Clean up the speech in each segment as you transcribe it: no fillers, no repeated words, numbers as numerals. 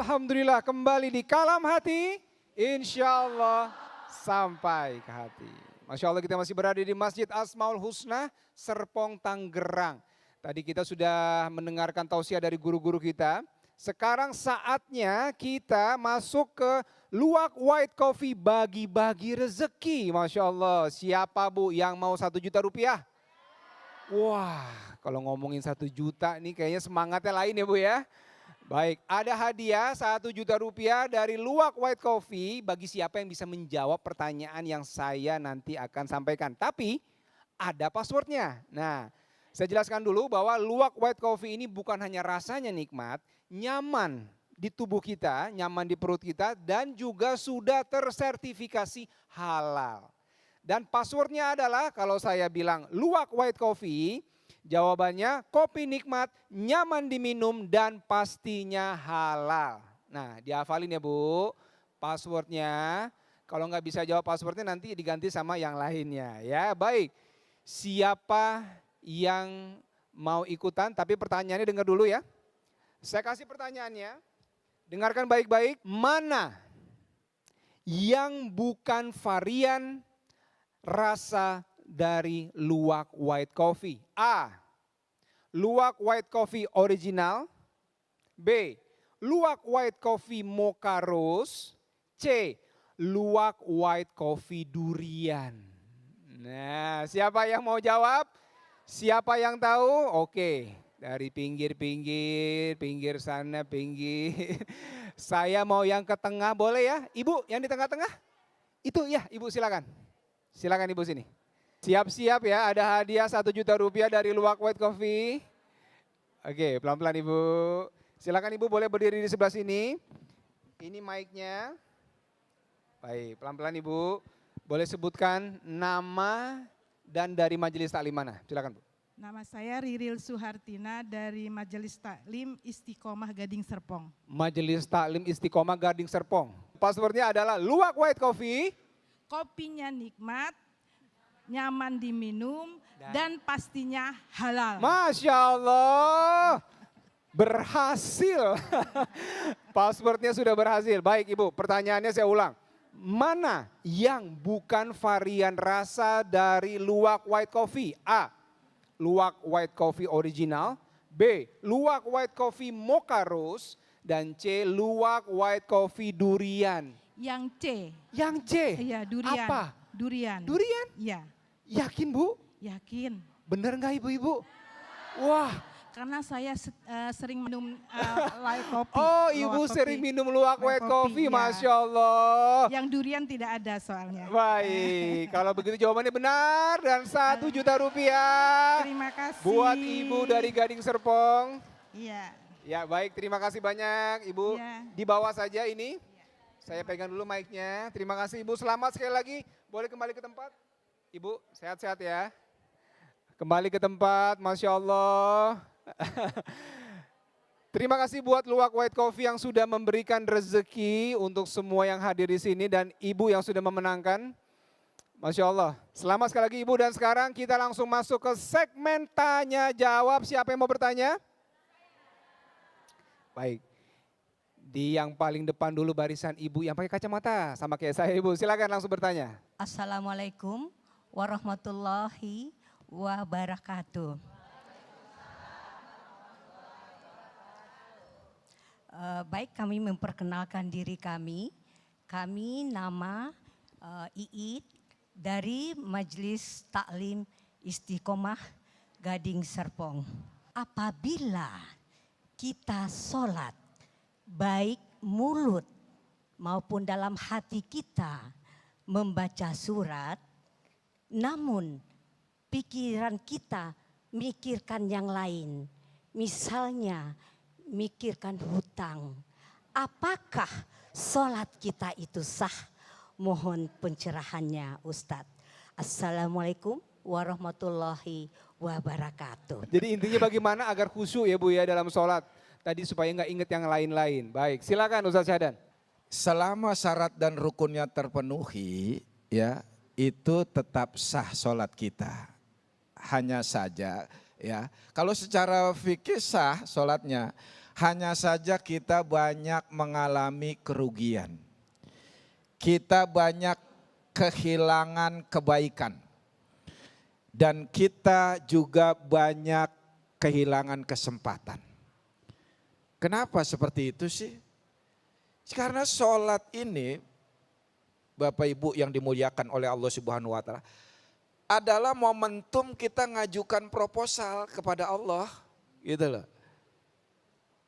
Alhamdulillah kembali di Kalam Hati, insya Allah sampai ke hati. Masya Allah kita masih berada di Masjid Asmaul Husna, Serpong, Tangerang. Tadi kita sudah mendengarkan tausiah dari guru-guru kita. Sekarang saatnya kita masuk ke Luwak White Coffee bagi-bagi rezeki. Masya Allah, siapa Bu yang mau 1 juta rupiah? Wah, kalau ngomongin 1 juta nih kayaknya semangatnya lain ya Bu ya. Baik, ada hadiah 1 juta rupiah dari Luwak White Coffee bagi siapa yang bisa menjawab pertanyaan yang saya nanti akan sampaikan. Tapi ada passwordnya. Nah, saya jelaskan dulu bahwa Luwak White Coffee ini bukan hanya rasanya nikmat, nyaman di tubuh kita, nyaman di perut kita, dan juga sudah tersertifikasi halal. Dan passwordnya adalah kalau saya bilang Luwak White Coffee, jawabannya kopi nikmat, nyaman diminum, dan pastinya halal. Nah dihafalin ya Bu, passwordnya. Kalau nggak bisa jawab passwordnya nanti diganti sama yang lainnya ya. Baik, siapa yang mau ikutan? Tapi pertanyaannya dengar dulu ya. Saya kasih pertanyaannya, dengarkan baik-baik. Mana yang bukan varian rasa dari Luwak White Coffee? A. Luwak White Coffee original. B. Luwak White Coffee Mocha Rose. C. Luwak White Coffee durian. Nah, siapa yang mau jawab? Siapa yang tahu? Oke, dari pinggir-pinggir, pinggir sana, pinggir. Saya mau yang ke tengah, boleh ya? Ibu yang di tengah-tengah? Itu ya, Ibu silakan. Silakan Ibu sini. Siap-siap ya, ada hadiah 1 juta rupiah dari Luwak White Coffee. Oke, pelan-pelan Ibu. Silakan Ibu boleh berdiri di sebelah sini. Ini mic-nya. Baik, pelan-pelan Ibu. Boleh sebutkan nama dan dari majelis taklim mana? Silakan Bu. Nama saya Riril Suhartina dari Majelis Taklim Istiqomah Gading Serpong. Majelis Taklim Istiqomah Gading Serpong. Passwordnya adalah Luwak White Coffee. Kopinya nikmat, nyaman diminum, dan pastinya halal. Masya Allah, berhasil. Passwordnya sudah berhasil. Baik Ibu, pertanyaannya saya ulang. Mana yang bukan varian rasa dari Luwak White Coffee? A. Luwak White Coffee original. B. Luwak White Coffee Mocha Rose. Dan C. Luwak White Coffee durian. Yang C. Yang C? Iya, durian. Apa? Durian. Durian? Iya. Yakin Bu? Yakin. Bener nggak Ibu-Ibu? Wah. Karena saya sering minum light kopi. Oh Ibu sering minum Luwak White Coffee, ya. Masya Allah. Yang durian tidak ada soalnya. Baik, kalau begitu jawabannya benar dan 1 juta rupiah. Terima kasih. Buat Ibu dari Gading Serpong. Iya. Ya baik, terima kasih banyak Ibu. Ya. Di bawah saja ini. Saya pegang dulu mic-nya. Terima kasih Ibu, selamat sekali lagi. Boleh kembali ke tempat? Ibu, sehat-sehat ya. Kembali ke tempat, Masya Allah. Terima kasih buat Luwak White Coffee yang sudah memberikan rezeki untuk semua yang hadir di sini dan Ibu yang sudah memenangkan. Masya Allah. Selamat sekali lagi Ibu dan sekarang kita langsung masuk ke segmen tanya jawab. Siapa yang mau bertanya? Baik. Di yang paling depan dulu barisan Ibu yang pakai kacamata sama kayak saya Ibu. Silakan langsung bertanya. Assalamualaikum warahmatullahi wabarakatuh. Baik, kami memperkenalkan diri kami. Kami nama Iit dari Majelis Taklim Istiqomah Gading Serpong. Apabila kita sholat, baik mulut maupun dalam hati kita membaca surat, namun pikiran kita mikirkan yang lain. Misalnya mikirkan hutang. Apakah sholat kita itu sah? Mohon pencerahannya Ustadz. Assalamualaikum warahmatullahi wabarakatuh. Jadi intinya bagaimana agar khusyuk ya Bu ya dalam sholat. Tadi supaya nggak inget yang lain-lain. Baik, silakan Ustaz Syahdan. Selama syarat dan rukunnya terpenuhi, ya itu tetap sah sholat kita. Hanya saja ya, kalau secara fikih sah sholatnya, Hanya saja kita banyak mengalami kerugian. Kita banyak kehilangan kebaikan. Dan kita juga banyak kehilangan kesempatan. Kenapa seperti itu sih? Karena sholat ini, Bapak Ibu yang dimuliakan oleh Allah Subhanahu wa Ta'ala, adalah momentum kita ngajukan proposal kepada Allah, gitu loh.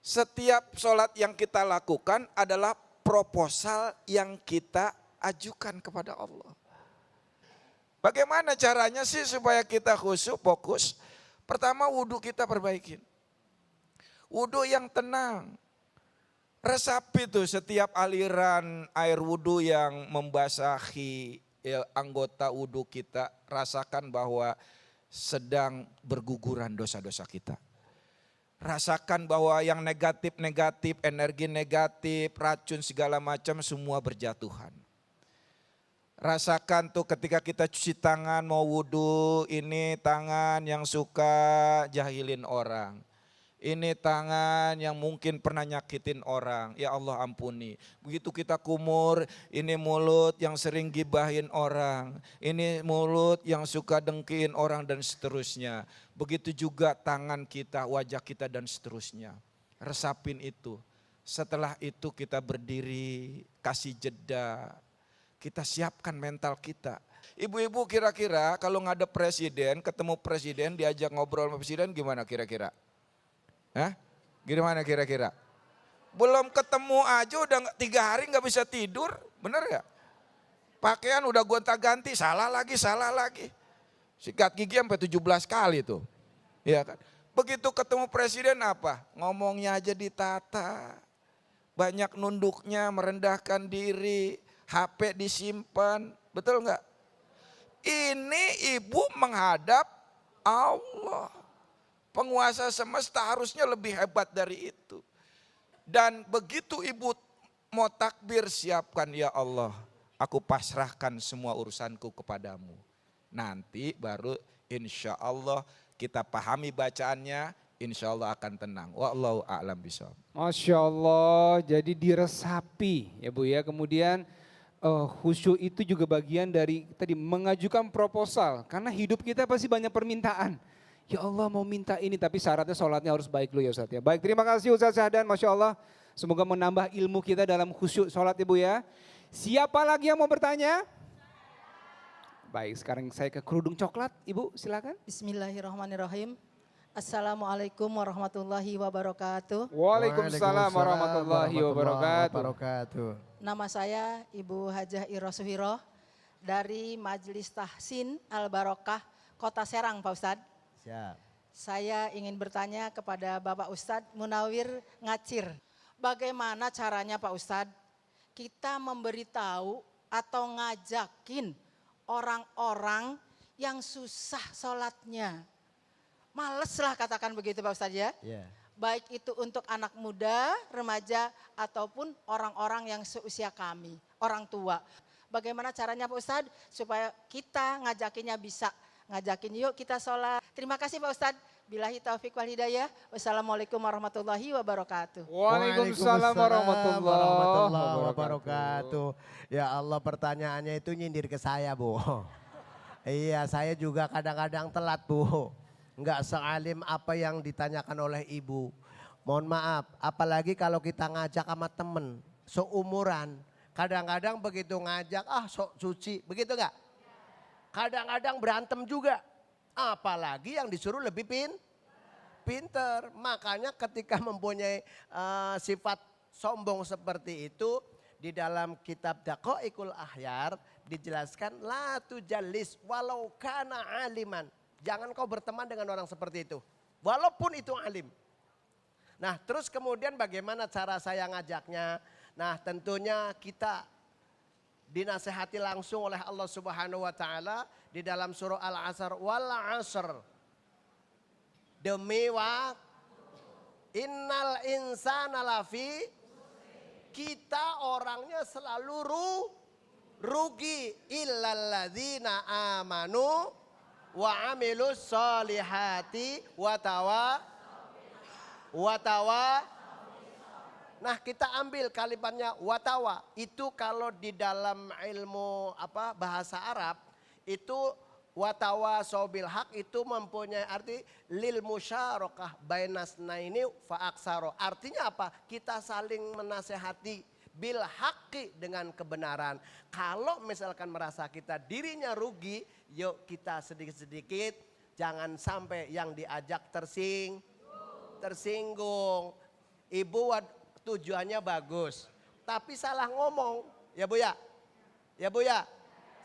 Setiap sholat yang kita lakukan adalah proposal yang kita ajukan kepada Allah. Bagaimana caranya sih supaya kita khusyuk, fokus? Pertama, wudhu kita perbaikin. Wudhu yang tenang. Resapi tuh setiap aliran air wudhu yang membasahi anggota wudhu kita. Rasakan bahwa sedang berguguran dosa-dosa kita. Rasakan bahwa yang negatif-negatif, energi negatif, racun segala macam semua berjatuhan. Rasakan tuh ketika kita cuci tangan mau wudhu, ini tangan yang suka jahilin orang. Ini tangan yang mungkin pernah nyakitin orang, ya Allah ampuni. Begitu kita kumur, ini mulut yang sering gibahin orang. Ini mulut yang suka dengkiin orang dan seterusnya. Begitu juga tangan kita, wajah kita dan seterusnya. Resapin itu. Setelah itu kita berdiri, kasih jeda. Kita siapkan mental kita. Ibu-ibu kira-kira kalau ngadep presiden, ketemu presiden, diajak ngobrol sama presiden gimana kira-kira? Hah? Gimana kira-kira? Belum ketemu aja udah 3 hari gak bisa tidur, bener gak? Pakaian udah gonta-ganti, salah lagi. Sikat gigi sampai 17 kali tuh. Ya kan? Begitu ketemu presiden apa? Ngomongnya aja ditata. Banyak nunduknya, merendahkan diri, HP disimpan, betul enggak? Ini ibu menghadap Allah. Penguasa semesta harusnya lebih hebat dari itu. Dan begitu ibu mau takbir, siapkan ya Allah, aku pasrahkan semua urusanku kepadamu. Nanti baru insya Allah kita pahami bacaannya, insya Allah akan tenang. Wallahu a'lam bishawab. Masya Allah, jadi diresapi ya Bu ya. Kemudian khusyuk itu juga bagian dari tadi mengajukan proposal. Karena hidup kita pasti banyak permintaan. Ya Allah mau minta ini, tapi syaratnya sholatnya harus baik dulu ya Ustaz ya. Baik, terima kasih Ustaz Syahdan, Masya Allah. Semoga menambah ilmu kita dalam khusyuk sholat Ibu ya. Siapa lagi yang mau bertanya? Baik, sekarang saya ke kerudung coklat, Ibu silakan. Bismillahirrahmanirrahim. Assalamualaikum warahmatullahi wabarakatuh. Waalaikumsalam warahmatullahi wabarakatuh. Nama saya Ibu Hajah Iro Suhiro dari Majelis Tahsin Al-Barokah Kota Serang Pak Ustadz. Siap. Saya ingin bertanya kepada Bapak Ustadz Munawir Ngacir. Bagaimana caranya Pak Ustadz kita memberitahu atau ngajakin orang-orang yang susah sholatnya. Males lah katakan begitu Pak Ustadz ya. Yeah. Baik itu untuk anak muda, remaja ataupun orang-orang yang seusia kami, orang tua. Bagaimana caranya Pak Ustadz supaya kita ngajakinnya bisa. Ngajakin yuk kita sholat. Terima kasih Pak Ustadz. Billahi taufiq wal hidayah. Wassalamualaikum warahmatullahi wabarakatuh. Waalaikumsalam warahmatullahi wabarakatuh. Ya Allah, pertanyaannya itu nyindir ke saya Bu. Iya, saya juga kadang-kadang telat Bu. Enggak sealim apa yang ditanyakan oleh Ibu. Mohon maaf, apalagi kalau kita ngajak sama temen seumuran. Kadang-kadang begitu ngajak, sok suci, begitu enggak? Kadang-kadang berantem juga. Apalagi yang disuruh lebih pinter. Makanya ketika mempunyai sifat sombong seperti itu, di dalam kitab Daqaiqul Ahyar dijelaskan la tujallis walau kana aliman. Jangan kau berteman dengan orang seperti itu. Walaupun itu alim. Nah terus kemudian bagaimana cara saya ngajaknya? Nah tentunya kita dinasehati langsung oleh Allah Subhanahu wa taala di dalam surah Al-Asr, wal 'asr. Demi innal insana lafi, kita orangnya selalu rugi illal ladzina amanu wa amilus solihati wa tawa Nah kita ambil kalimatnya watawa. Itu kalau di dalam ilmu bahasa Arab itu watawa sobil hak itu mempunyai arti lil musyarakah bainas naini faaksaro. Artinya apa? Kita saling menasehati bil haqqi dengan kebenaran. Kalau misalkan merasa kita dirinya rugi, yuk kita sedikit-sedikit jangan sampai yang diajak tersinggung. Ibu tujuannya bagus, tapi salah ngomong, ya Bu ya? Ya Bu ya?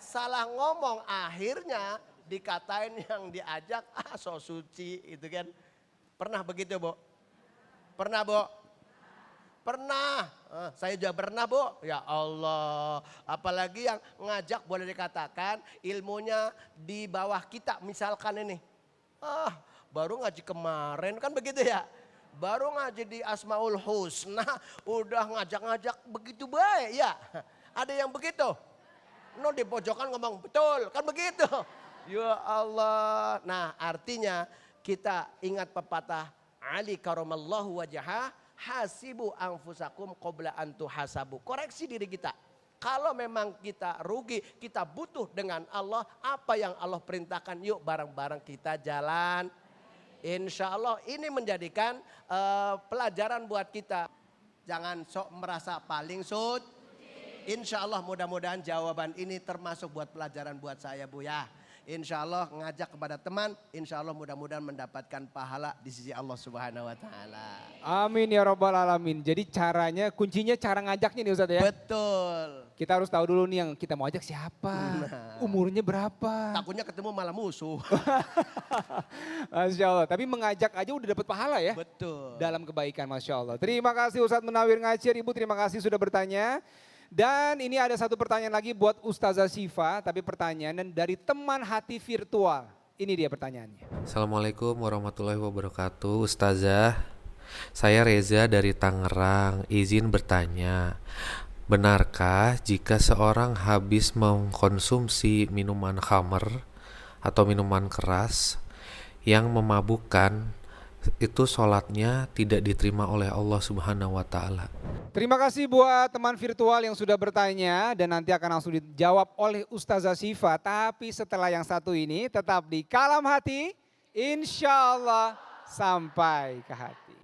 Salah ngomong akhirnya dikatain yang diajak so suci itu kan. Pernah begitu Bu? Pernah Bu? Pernah, saya juga pernah Bu. Ya Allah, apalagi yang ngajak boleh dikatakan ilmunya di bawah kita. Misalkan ini, baru ngaji kemarin kan begitu ya. Baru ngaji di Asmaul Husna, udah ngajak-ngajak begitu baik ya. Ada yang begitu? No di pojokan ngomong betul, kan begitu. Ya Allah, nah artinya kita ingat pepatah Ali karamallahu wajhah. Hasibu anfusakum qabla an tuhasabu. Koreksi diri kita. Kalau memang kita rugi, kita butuh dengan Allah. Apa yang Allah perintahkan, yuk bareng-bareng kita jalan. Insya Allah ini menjadikan pelajaran buat kita. Jangan sok merasa paling sud. Insya Allah mudah-mudahan jawaban ini termasuk buat pelajaran buat saya Bu ya. Insya Allah ngajak kepada teman, insya Allah mudah-mudahan mendapatkan pahala di sisi Allah Subhanahu wa Ta'ala. Amin ya Rabbal Alamin. Jadi kuncinya cara ngajaknya nih Ustadz ya. Betul. Kita harus tahu dulu nih yang kita mau ajak siapa, umurnya berapa. Takutnya ketemu malah musuh. Masya Allah, tapi mengajak aja udah dapat pahala ya. Betul. Dalam kebaikan Masya Allah. Terima kasih Ustadz Munawir Ngacir, Ibu terima kasih sudah bertanya. Dan ini ada satu pertanyaan lagi buat Ustazah Syifa, tapi pertanyaan dari teman hati virtual. Ini dia pertanyaannya. Assalamualaikum warahmatullahi wabarakatuh. Ustazah, saya Reza dari Tangerang. Izin bertanya, benarkah jika seorang habis mengkonsumsi minuman khamr atau minuman keras yang memabukkan, itu sholatnya tidak diterima oleh Allah Subhanahu wa Ta'ala? Terima kasih buat teman virtual yang sudah bertanya dan nanti akan langsung dijawab oleh Ustazah Syifa. Tapi setelah yang satu ini tetap di Kalam Hati, insya Allah sampai ke hati.